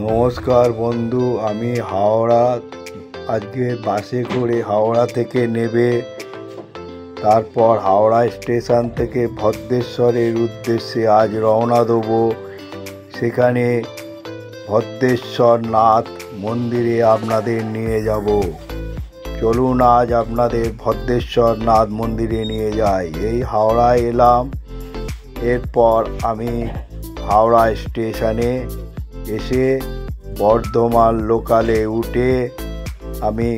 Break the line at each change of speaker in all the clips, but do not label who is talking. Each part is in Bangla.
নমস্কার বন্ধু, আমি হাওড়া আজকে বাসে করে হাওড়া থেকে নেবে, তারপর হাওড়া স্টেশন থেকে ভদ্রেশ্বরের উদ্দেশ্যে আজ রওনা দেবো। সেখানে ভদ্রেশ্বর নাথ মন্দিরে আপনাদের নিয়ে যাব। চলুন আজ আপনাদের ভদ্রেশ্বর নাথ মন্দিরে নিয়ে যাই। এই হাওড়ায় এলাম, এরপর আমি হাওড়া স্টেশনে এসে বর্ধমান লোকালে উঠে আমি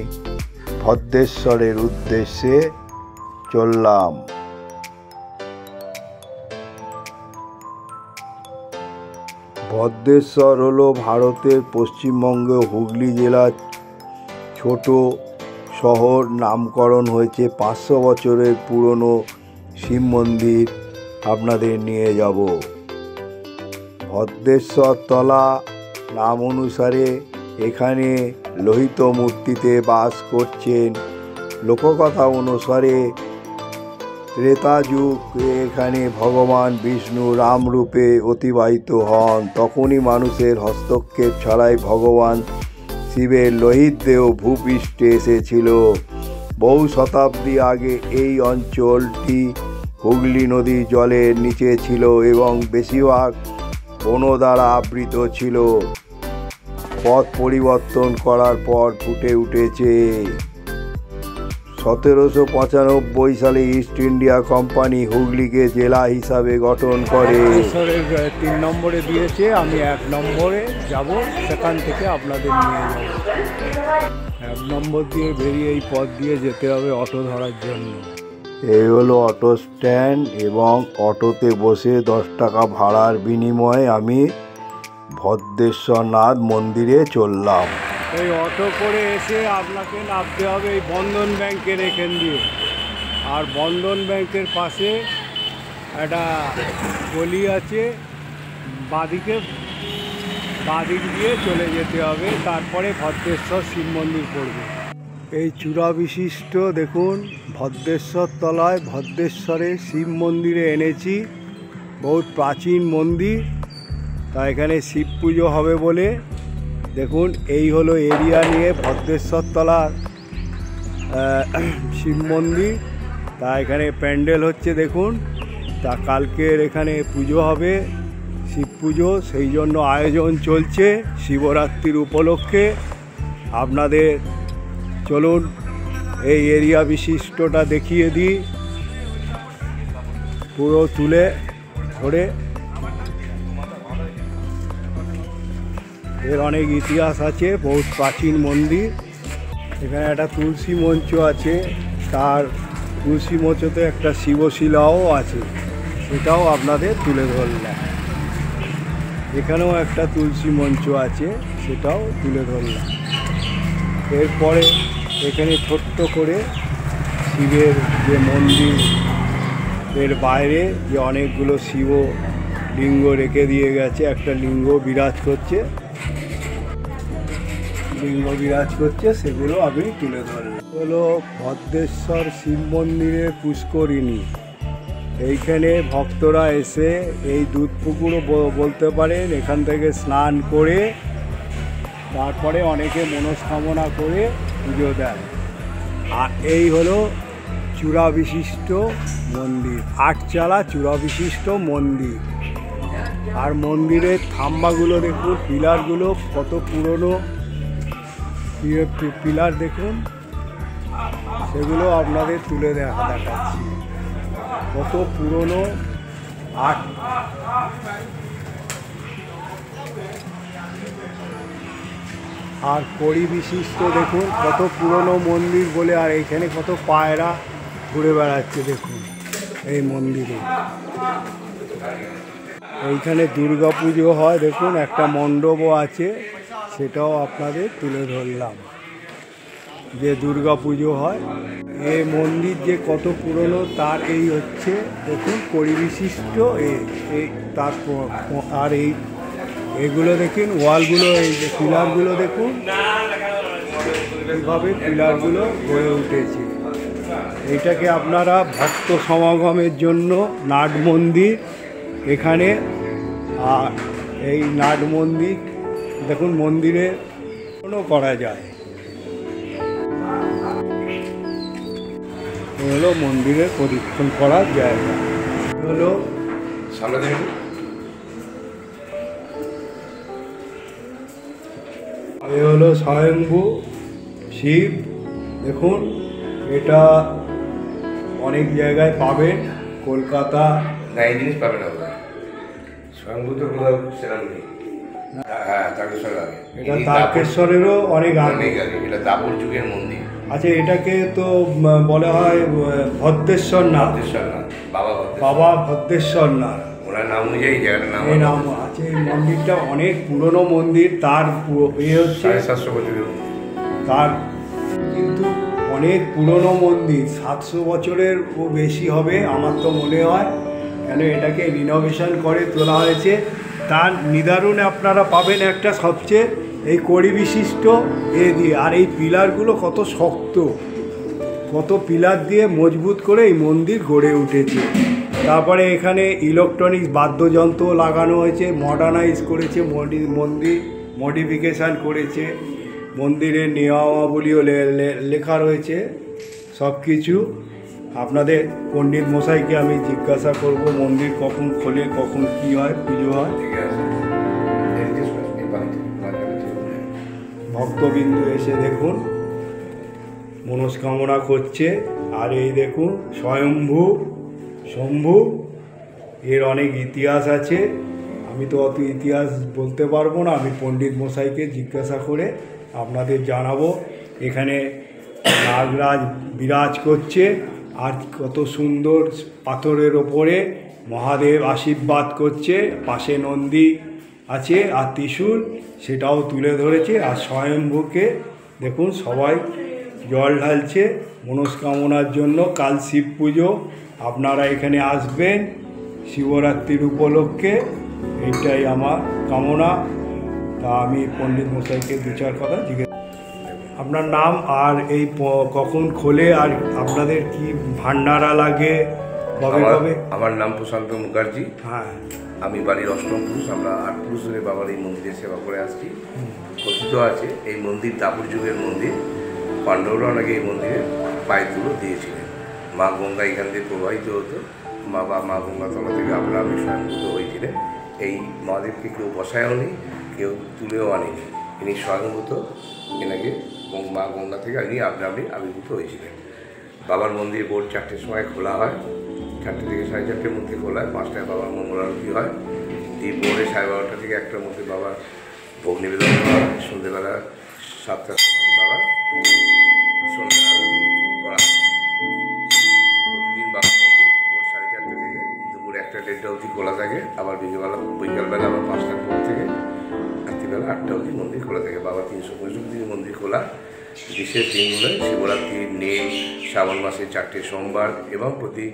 ভদ্রেশ্বরের উদ্দেশ্যে চললাম। ভদ্রেশ্বর হলো ভারতের পশ্চিমবঙ্গ হুগলি জেলার ছোট শহর। নামকরণ হয়েছে 500 বছরের পুরনো শিব মন্দির। আপনাদের নিয়ে যাব। ভদ্রেশ্বর তলা নাম অনুসারে এখানে লোহিত মূর্তিতে বাস করছেন। লোককথা অনুসারে ত্রেতা যুগে এখানে ভগবান বিষ্ণু রাম রূপে অতিবাহিত হন। তখনই মানুষের হস্তক্ষেপ ছাড়াই ভগবান শিবের লোহিত দেহ ভূপৃষ্ঠে এসেছিল। বহু শতাব্দী আগে এই অঞ্চলটি হুগলি নদীর জলের নিচে ছিল এবং বেশিরভাগ বন দ্বারা আবৃত ছিল। পথ পরিবর্তন করার পর ফুটে উঠেছে। 1795 সালে ইস্ট ইন্ডিয়া কোম্পানি হুগলিকে জেলা হিসাবে গঠন করে।
3 নম্বরে দিয়েছে, আমি 1 নম্বরে যাব, সেখান থেকে আপনাদের নিয়ে যাব। 1 নম্বর দিয়ে বেরিয়ে এই পথ দিয়ে যেতে হবে অটো ধরার জন্য।
এই হলো অটো স্ট্যান্ড এবং অটোতে বসে 10 টাকা ভাড়ার বিনিময়ে আমি ভদ্রেশ্বর নাথ মন্দিরে চললাম।
এই অটো করে এসে আপনাকে নামতে হবে এই বন্ধন ব্যাংকের এখান দিয়ে। আর বন্ধন ব্যাংকের পাশে একটা গলি আছে, বাঁদিক দিয়ে চলে যেতে হবে, তারপরে ভদ্রেশ্বর শিব মন্দির পড়বে। এই চূড়া বিশিষ্ট দেখুন ভদ্রেশ্বর তলায় ভদ্রেশ্বরের শিব মন্দিরে এনেছি। বহুত প্রাচীন মন্দির, তা এখানে শিব পুজো হবে বলে দেখুন এই হলো এরিয়া নিয়ে ভদ্রেশ্বর তলার শিব মন্দির। তা এখানে প্যান্ডেল হচ্ছে দেখুন। তা কালকের এখানে পুজো হবে, শিব পুজো, সেই জন্য আয়োজন চলছে শিবরাত্রির উপলক্ষে। আপনাদের চলুন এই এরিয়া বিশিষ্টটা দেখিয়ে দিই, পুরো তুলে ধরে। এর অনেক ইতিহাস আছে, বহুত প্রাচীন মন্দির। এখানে একটা তুলসী মঞ্চ আছে, তার তুলসী মঞ্চতে একটা শিবশিলাও আছে, সেটাও আপনাদের তুলে ধরলাম। এখানেও একটা তুলসী মঞ্চ আছে, সেটাও তুলে ধরলাম। এরপরে এখানে ছোট্ট করে শিবের যে মন্দির, এর বাইরে যে অনেকগুলো শিব লিঙ্গ রেখে দিয়ে গেছে, একটা লিঙ্গ বিরাজ করছে, সেগুলো আমি তুলে ধরলাম। হলো ভদ্রেশ্বর শিব মন্দিরের পুষ্করিণী। এইখানে ভক্তরা এসে এই দুধ পুকুরও বলতে পারেন, এখান থেকে স্নান করে তারপরে অনেকে মনস্কামনা করে পুজো দেয়। আর এই হলো চূড়া বিশিষ্ট মন্দির, 8 চালা চূড়া বিশিষ্ট মন্দির। আর মন্দিরের থাম্বাগুলো দেখুন, পিলারগুলো কত পুরনো পিলার দেখুন, সেগুলো আপনাদের তুলে দেখাচ্ছি কত পুরনো। আর কড়ি বিশিষ্ট দেখুন কত পুরনো মন্দির বলে। আর এইখানে কত পায়রা ঘুরে বেড়াচ্ছে দেখুন এই মন্দিরে। এইখানে দুর্গা পুজো হয় দেখুন, একটা মণ্ডপও আছে, সেটাও আপনাদের তুলে ধরলাম যে দুর্গা পুজো হয়। এই মন্দির যে কত পুরনো তার এই হচ্ছে দেখুন কড়ি বিশিষ্ট এই তারপর। আর এইগুলো দেখুন ওয়ালগুলো, এই যে পিলারগুলো দেখুন এইভাবে পিলারগুলো গড়ে উঠেছে। এইটাকে আপনারা ভক্ত সমাগমের জন্য নাট মন্দির এখানে। আর এই নাট মন্দির দেখুন মন্দিরে কোনো করা যায়। হলো মন্দিরে পরীক্ষণ করার জায়গা। হলো
সামনে দেখুন
এ হলো স্বয়ম্ভু শিব। দেখুন এটা অনেক জায়গায় পাবেন, কলকাতা।
না এই জিনিস পাবে না ওরা স্বয়ংভূ তো কোথাও সেরকম নেই। হ্যাঁ তারকেশ্বর আগে,
এটা তারকেশ্বরেরও অনেক
অনেক আগে, এটা দাপর যুগের মন্দির।
আচ্ছা, এটাকে তো বলা হয় ভদ্রেশ্বর নাথ, বাবা ভদ্রেশ্বর নাথ
ওনার নাম অনুযায়ী জায়গাটার নাম
এই নাম আছে। এই মন্দিরটা অনেক পুরনো মন্দির, তার হচ্ছে
750 বছরের।
তার কিন্তু অনেক পুরনো মন্দির, 700 বছরের ও বেশি হবে আমার তো মনে হয়, কেন এটাকে রিনোভেশন করে তোলা হয়েছে। তার নিদারুণে আপনারা পাবেন একটা সবচেয়ে এই কড়ি বিশিষ্ট এ দিয়ে, আর এই পিলারগুলো কত শক্ত, কত পিলার দিয়ে মজবুত করে এই মন্দির গড়ে উঠেছে। তারপরে এখানে ইলেকট্রনিক্স বাদ্যযন্ত্র লাগানো হয়েছে, মডার্নাইজ করেছে মন্দির, মডিফিকেশান করেছে। মন্দিরের নিয়মাবলীও লেখা রয়েছে সব কিছু। আপনাদের পণ্ডিত মশাইকে আমি জিজ্ঞাসা করব মন্দির কখন খোলে, কখন কি হয়, পুজো হয়। ভক্তবিন্দু এসে দেখুন মনস্কামনা করছে। আর এই দেখুন স্বয়ম্ভু শম্ভু, এর অনেক ইতিহাস আছে। আমি তো অত ইতিহাস বলতে পারবো না, আমি পণ্ডিত মশাইকে জিজ্ঞাসা করে আপনাদের জানাবো। এখানে নাগরাজ বিরাজ করছে, আর কত সুন্দর পাথরের ওপরে মহাদেব আশীর্বাদ করছে। পাশে নন্দী আছে আর ত্রিশূল সেটাও তুলে ধরেছে। আর স্বয়ম্ভুকে দেখুন সবাই জল ঢালছে মনস্কামনার জন্য। কাল শিব পুজো, আপনারা এখানে আসবেন শিবরাত্রির উপলক্ষে, এইটাই আমার কামনা। তা আমি পণ্ডিত মশাইকে দু চার কথা জিজ্ঞেস। আপনার নাম আর এই কখন খোলে, আর আপনাদের কি ভান্ডারা লাগে, কবে কবে?
আমার নাম প্রশান্ত মুখার্জি।
হ্যাঁ,
আমি বাড়ির অষ্টম পুরুষ। আমরা 8 পুরুষ ধরে বাবার এই মন্দিরে সেবা করে আসছি। কথিত আছে এই মন্দির দাপর যুগের মন্দির, পাণ্ডবরা নাকি এই মন্দিরে পায়ে তুলো দিয়েছিলেন। মা গঙ্গা এখান দিয়ে প্রবাহিত হতো, মা গঙ্গা তলা থেকে আপনারা স্বয়ংভূত হয়েছিলেন। এই মহাদেবকে কেউ বসায়ও নি, কেউ তুলেও আনেনি, ইনি স্বয়ংভূত। এনাকে মা গঙ্গা থেকে ইনি আপনি আবির্ভূত হয়েছিলেন। বাবার মন্দির ভোর 4টের সময় খোলা হয়, 4টে থেকে 4:30-র মধ্যে খোলা হয়। 5টায় বাবার মঙ্গল আরতি হয়। এই ভোরে 12:30 থেকে 1টার মধ্যে বাবার ভোগ নিবেদন করা হয়। সন্ধ্যেবেলা 7টার সময় বাবার সন্ধ্যা আরতি করা হয়। প্রতিদিন বাবার মন্দির ভোর 4:30 থেকে দুপুর 1টা-1:30 অবধি খোলা থাকে। আবার বিকালবেলা আবার 5টার পর থেকে রাত্রিবেলা 8টা অবধি মন্দির খোলা থাকে। বাবা 365 দিন মন্দির খোলা। বিশেষ দিনগুলোয় শিবরাত্রি, নীল, শ্রাবণ মাসে 4টে সোমবার এবং প্রতি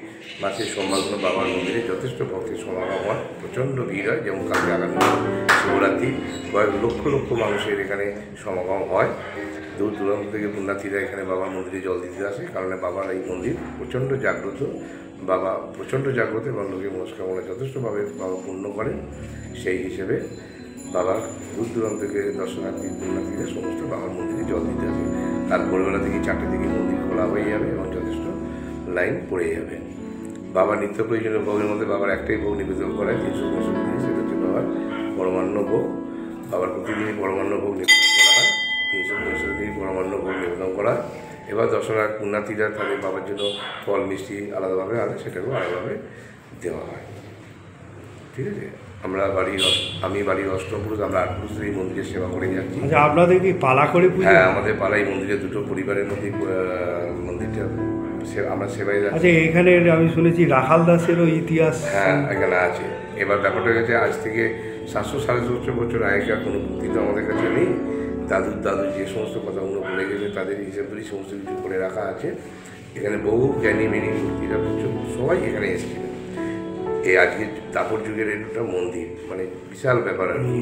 মাসের সোমবারগুলো বাবার মন্দিরে যথেষ্ট ভক্তের সমাগম হয়, প্রচণ্ড ভিড় হয়। যেমন কালকে আগামী শিবরাত্রি কয়েক লক্ষ লক্ষ মানুষের এখানে সমাগম হয়। দূর দূরান্ত থেকে পুণ্যার্থীরা এখানে বাবার মন্দিরে জল দিতে আসে, কারণ বাবার এই মন্দির প্রচণ্ড জাগ্রত। বাবা প্রচণ্ড জাগ্রত এবং লোকের মনস্কামনা যথেষ্টভাবে বাবা পূর্ণ করেন। সেই হিসেবে বাবার দূর দূরান্ত থেকে দর্শনার্থী পুণ্যার্থীরা সমস্ত বাবার মন্দিরে জল দিতে আসে। তার ভোরবেলা থেকে 4টে থেকে মন্দির খোলা হয়ে যাবে এবং যথেষ্ট লাইন পড়ে যাবে। বাবার নিত্য প্রয়োজনীয় ভোগের মধ্যে বাবার একটাই ভোগ নিবেদন করা হয় 365 দিন, সেটা হচ্ছে বাবার পরমান্ন ভোগ। বাবার প্রতিদিনই পরমান্ন ভোগ নিবেদন করা হয়, 365 দিনই পরমান্ন ভোগ নিবেদন করা হয়। এবার দর্শনার্থী পুণ্যার্থীরা তাদের বাবার জন্য ফল মিষ্টি আলাদাভাবে আনে, সেটাকেও আলাদাভাবে দেওয়া হয়। ঠিক আছে, আমি বাড়ির অষ্টম পুরুষ, আমরা 8 পুরুষ এই মন্দিরে সেবা করে যাচ্ছি।
আচ্ছা, আপনাদের কি পালা করে পুজো?
হ্যাঁ, আমাদের পাড়ায় মন্দিরে 2টো পরিবারের মধ্যে মন্দিরটা আমরা সেবাই যাচ্ছি।
আচ্ছা, এখানে আমি শুনেছি রাখাল দাসেরও ইতিহাস।
হ্যাঁ, এখানে আছে। এবার ব্যাপারটা গেছে আজ থেকে 700-750 বছর আগেকার কোনো পুঁথি তো আমাদের কাছে নেই। দাদুর যে সমস্ত কথাগুলো বলে গেছে তাদের হিসেব ধরেই সমস্ত কিছু করে রাখা আছে। এখানে বহু জ্ঞানী মেনী মূর্তিরা সবাই এখানে এসেছিলেন। এই আজকে দাপর যুগের একটা মন্দির, মানে বিশাল ব্যাপার আর কি।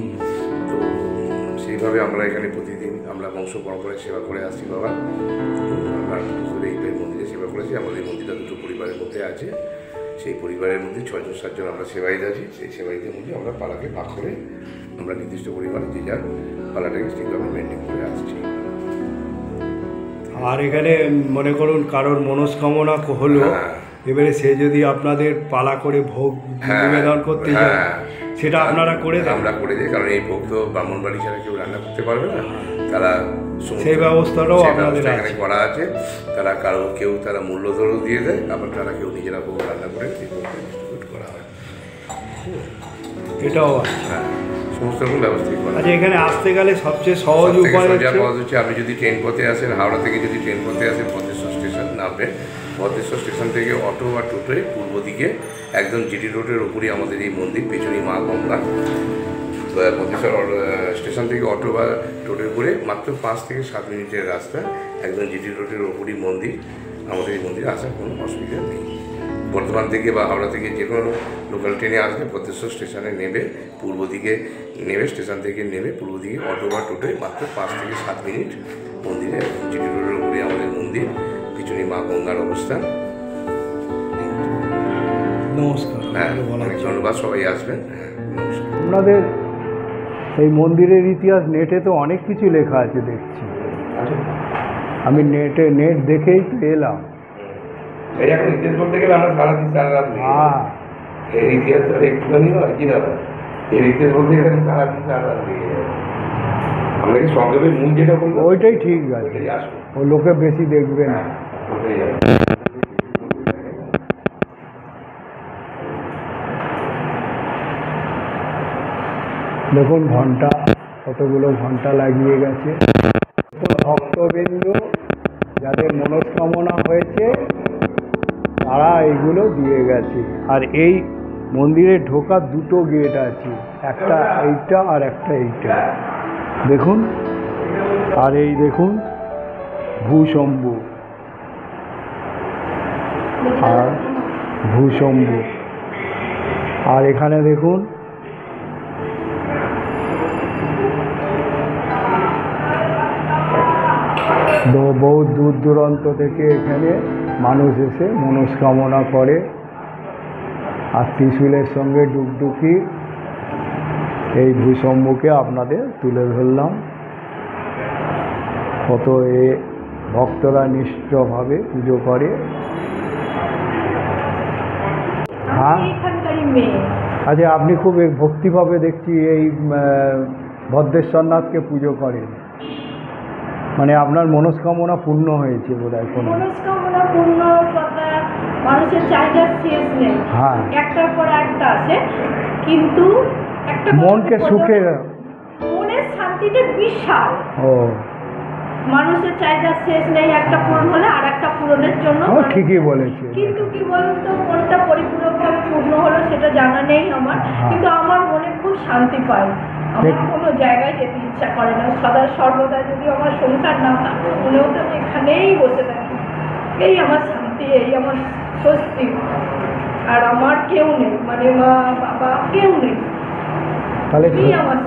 তো সেইভাবে আমরা এখানে প্রতিদিন আমরা বংশ পরম্পরায় সেবা করে আসছি বাবা। আমরা এই মন্দিরে সেবা করেছি। আমাদের মন্দিরটা 2টো পরিবারের মধ্যে আছে, সেই পরিবারের মধ্যে 6-7 জন আমরা সেবায়িত আছি। সেই সেবায়িতের মধ্যে আমরা পালাকে ভাগ করে আমরা নির্দিষ্ট পরিমাণে যে যার পালাটাকে ঠিকভাবে মেনটেন করে আসছি।
আর এখানে মনে করুন কারোর মনস্কামনা হলো, এবারে সে যদি আপনাদের পালা করে ভোগ নিবেদন করতে যায়, সেটা আপনারা করে দেন?
আমরা করে দিই, কারণ এই ভোগ তো ব্রাহ্মণ বাড়ি ছাড়া কেউ রান্না করতে পারবে না। তারা
সেই ব্যবস্থাটাও আপনাদের
এখানে করা আছে। তারা কেউ তারা মূল্যধরও দিয়ে দেয়, আবার তারা কেউ নিজেরা ভোগ রান্না করে ডিস্ট্রিবিউট করা হয়।
এটাও আছে,
সমস্ত রকম ব্যবস্থাই করা।
আচ্ছা, এখানে আসতে গেলে সবচেয়ে সহজ উপায়
হচ্ছে আপনি যদি ট্রেন পথে আসেন, হাওড়া থেকে যদি ট্রেন পথে আসেন, ভদ্রেশ্বর স্টেশন নামবেন। ভদ্রেশ্বর স্টেশন থেকে অটো বা টোটোয় পূর্ব দিকে একদম জিটি রোডের উপরই আমাদের এই মন্দির, পেছনেই মা গঙ্গা। ভদ্রেশ্বর স্টেশন থেকে অটো বা টোটোয় করে মাত্র 5 থেকে 7 মিনিটের রাস্তা, একদম জিটি রোডের উপরই মন্দির। আমাদের এই মন্দিরে আসার কোনো অসুবিধা নেই। বর্ধমান থেকে বা হাওড়া থেকে যে কোনো লোকাল ট্রেনে আসলে ভদ্রেশ্বর স্টেশনে নেবে, পূর্ব দিকে নেবে, স্টেশন থেকে নেবে পূর্ব দিকে অটো বা টোটোয় মাত্র 5 থেকে 7 মিনিট মন্দিরে, জিটি রোডের উপরে আমাদের মন্দির, পিছনে মা গঙ্গার অবস্থান।
নমস্কার।
হ্যাঁ, অনেক ধন্যবাদ, সবাই আসবেন। হ্যাঁ, নমস্কার।
আপনাদের এই মন্দিরের ইতিহাস নেটে তো অনেক কিছু লেখা আছে দেখছি, আমি নেট দেখেই তো এলাম।
এই এখন ইতিহাস বলতে গেলে আমরা সারাদিন সারা রাত এই ইতিহাসটা একটুখানি নয় কি দাদা, এর ইতিহাস বলতে গেলে সারাদিন সারা রাত আমরা কি সংক্ষেপে মূল যেটা বলবো
ওইটাই ঠিক আছে, ও লোকে বেশি দেখবে না। দেখুন ঘন্টা, কতগুলো ঘন্টা লাগিয়ে গেছে। ভক্তবৃন্দ যাদের মনস্কামনা হয়েছে তারা এইগুলো দিয়ে গেছে। আর এই মন্দিরে ঢোকার 2টো গেট আছে, একটা এইটা আর একটা এইটা, দেখুন। আর এই দেখুন ভূশম্ভু, আর ভূশম্ভু। আর এখানে দেখুন বহু দূর দূরান্ত থেকে এখানে মানুষ এসে মনস্কামনা করে। আর ত্রিশূলের সঙ্গে ডুগডুগি, এই ভূশম্ভুকে আপনাদের তুলে ধরলাম। কত ভক্তরা নিষ্ঠভাবে পুজো করে। হ্যাঁ, আচ্ছা, আপনি খুব ভক্তিভাবে দেখছি এই ভদ্রেশ্বরনাথকে পুজো করেন, মানে আপনার মনস্কামনা পূর্ণ হয়েছে বোধহয়। কোনো
মনস্কামনা পূর্ণ, মানুষের চাহিদার শেষ নেই, একটার পর একটা আছে, কিন্তু একটা
মনকে সুখে,
মনের শান্তিটা বিশাল।
ও,
মানুষের চাহিদার শেষ নেই, একটা পূরণ হলে আর একটা পূরণের জন্য।
ঠিকই বলেছে,
কিন্তু কি বলুন তো, মনটা পরিপূর্ণভাবে পূর্ণ হলো সেটা জানা নেই আমার, কিন্তু আমার মনে খুব শান্তি পাই। আমার কোনো জায়গায় যেতে ইচ্ছা করে না, সর্বদা যদি আমার সংসার না থাকতো মনে হতো আমি এখানেই বসে থাকি। এই আমার শান্তি, এই আমার স্বস্তি। আর আমার কেউ নেই, মানে মা বাবা কেউ নেই,
তাহলে
আমার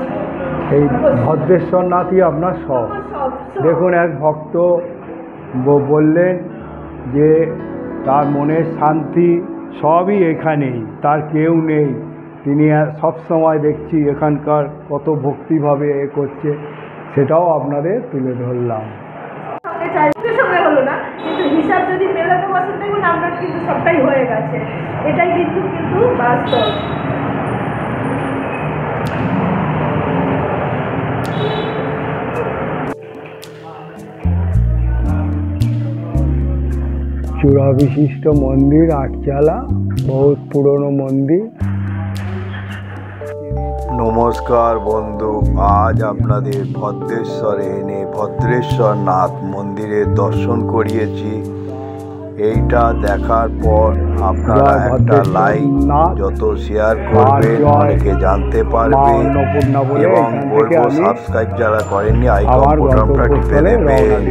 এই ভদ্রেশ্বরনাথই আপনার সব। দেখুন, এক ভক্ত বললেন যে তার মনের শান্তি সবই এখানেই, তার কেউ নেই। তিনি সবসময় দেখছি এখানকার কত ভক্তিভাবে করছে, সেটাও আপনাদের তুলে ধরলাম।
সঙ্গে হলো না, কিন্তু হিসাব যদি মেলাতে বসে দেখুন আপনার কিন্তু সবটাই হয়ে গেছে, এটাই কিন্তু বাস্তব।
চূড়া বিশিষ্ট মন্দির, আটচালা, বহুত পুরনো মন্দির। নমস্কার বন্ধু, আজ আপনাদের ভদ্রেশ্বরে এনে ভদ্রেশ্বরনাথ মন্দিরের দর্শন করিয়েছি। এইটা দেখার পর আপনারা একটা লাইক, যত শেয়ার করবেন অনেকে জানতে পারবে, এবং বলবো সাবস্ক্রাইব যারা করেননি আইকন বোতামটা টিপে দেবেন।